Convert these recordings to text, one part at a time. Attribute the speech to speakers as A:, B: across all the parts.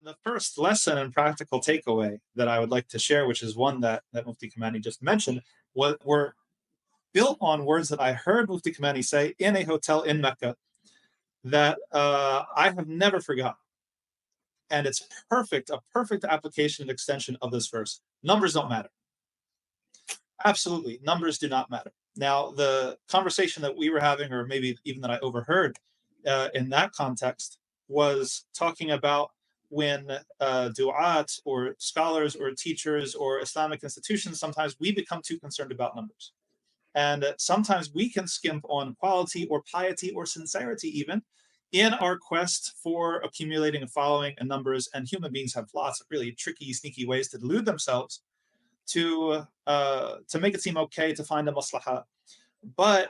A: The first lesson and practical takeaway that I would like to share, which is one that Mufti Kamani just mentioned, were built on words that I heard Mufti Kamani say in a hotel in Mecca that I have never forgotten. And it's a perfect application and extension of this verse. Numbers don't matter. Absolutely, numbers do not matter. Now, the conversation that we were having, or maybe even that I overheard in that context, was talking about when du'at or scholars or teachers or Islamic institutions, sometimes we become too concerned about numbers. And sometimes we can skimp on quality or piety or sincerity even in our quest for accumulating a following and numbers. And human beings have lots of really tricky, sneaky ways to delude themselves to make it seem okay to find a maslaha. But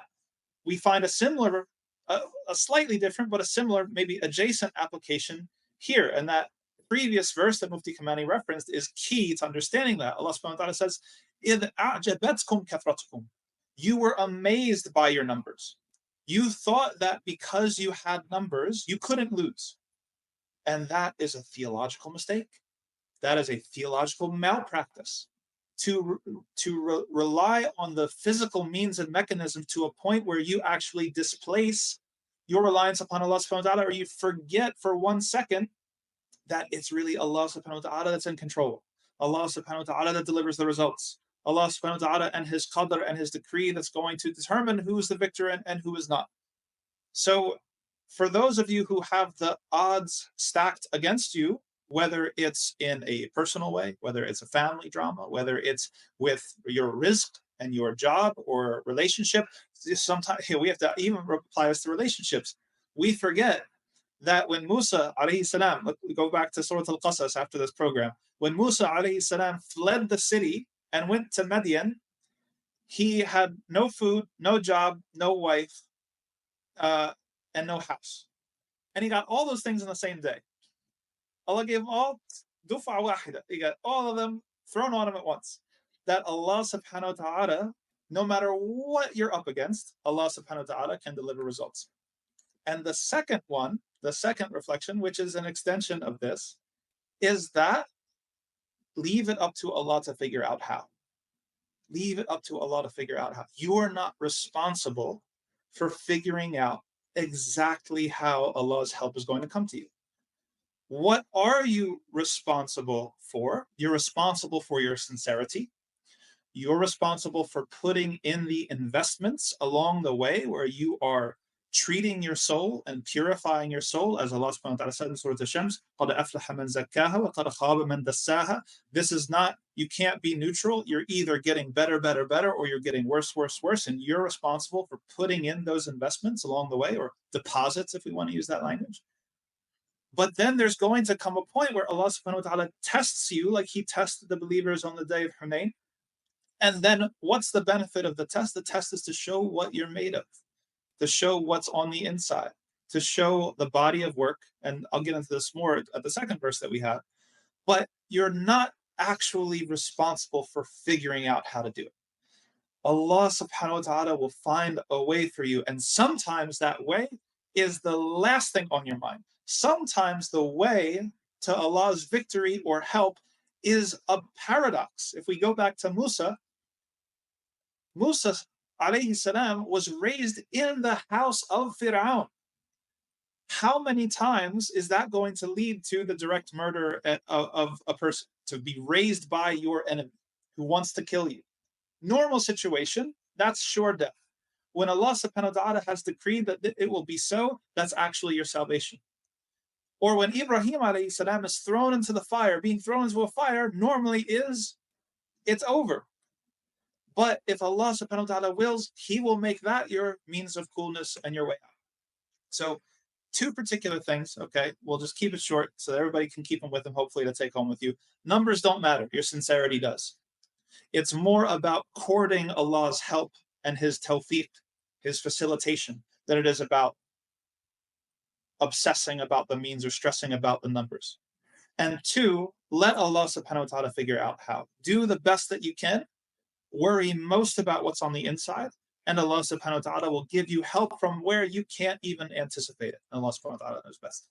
A: we find a similar, a slightly different, but a similar, maybe adjacent application here. And that previous verse that Mufti Kamani referenced is key to understanding that. Allah subhanahu wa ta'ala says, إِذْ أَعْجَبَتْكُمْ كَثْرَتُكُمْ. You were amazed by your numbers. You thought that because you had numbers, you couldn't lose. And that is a theological mistake. That is a theological malpractice. To rely on the physical means and mechanism to a point where you actually displace your reliance upon Allah subhanahu wa ta'ala, or you forget for 1 second that it's really Allah subhanahu wa ta'ala that's in control. Allah subhanahu wa ta'ala that delivers the results. Allah subhanahu wa ta'ala and His qadr and His decree that's going to determine who is the victor and who is not. So for those of you who have the odds stacked against you, whether it's in a personal way, whether it's a family drama, whether it's with your rizq and your job or relationship, sometimes we have to even apply this to relationships. We forget that when Musa alayhi salam, let's go back to Surah Al-Qasas after this program, when Musa alayhi salam fled the city and went to Madian, he had no food, no job, no wife, and no house. And he got all those things in the same day. Allah gave him all dufa wahida. He got all of them thrown on him at once. That Allah subhanahu wa ta'ala, no matter what you're up against, Allah subhanahu wa ta'ala can deliver results. And the second one, the second reflection, which is an extension of this, is that leave it up to Allah to figure out how. Leave it up to Allah to figure out how. You are not responsible for figuring out exactly how Allah's help is going to come to you. What are you responsible for? You're responsible for your sincerity. You're responsible for putting in the investments along the way where you are treating your soul and purifying your soul, as Allah subhanahu wa ta'ala said in Surah Al-Shams, قَدْ أَفْلَحَ مَنْ زَكَّاهَا وَقَدْ خَابَ مَنْ دَسَّاهَا. This is not, you can't be neutral. You're either getting better, or you're getting worse. And you're responsible for putting in those investments along the way, or deposits, if we want to use that language. But then there's going to come a point where Allah subhanahu wa ta'ala tests you like He tested the believers on the day of Hunayn. And then what's the benefit of the test? The test is to show what you're made of, to show what's on the inside, to show the body of work. And I'll get into this more at the second verse that we have. But you're not actually responsible for figuring out how to do it. Allah subhanahu wa ta'ala will find a way for you. And sometimes that way is the last thing on your mind. Sometimes the way to Allah's victory or help is a paradox. If we go back to Musa alayhi salam was raised in the house of Fir'aun. How many times is that going to lead to the direct murder of a person, to be raised by your enemy who wants to kill you? Normal situation, that's sure death. When Allah subhanahu wa ta'ala has decreed that it will be so, that's actually your salvation. Or when Ibrahim alayhi salam is thrown into the fire, being thrown into a fire normally it's over. But if Allah subhanahu wa ta'ala wills, He will make that your means of coolness and your way out. So 2 particular things, okay? We'll just keep it short so that everybody can keep them with them, hopefully to take home with you. Numbers don't matter. Your sincerity does. It's more about courting Allah's help and His tawfiq, His facilitation, than it is about obsessing about the means or stressing about the numbers. And 2, let Allah subhanahu wa ta'ala figure out how. Do the best that you can. Worry most about what's on the inside, and Allah subhanahu wa ta'ala will give you help from where you can't even anticipate it. And Allah subhanahu wa ta'ala knows best.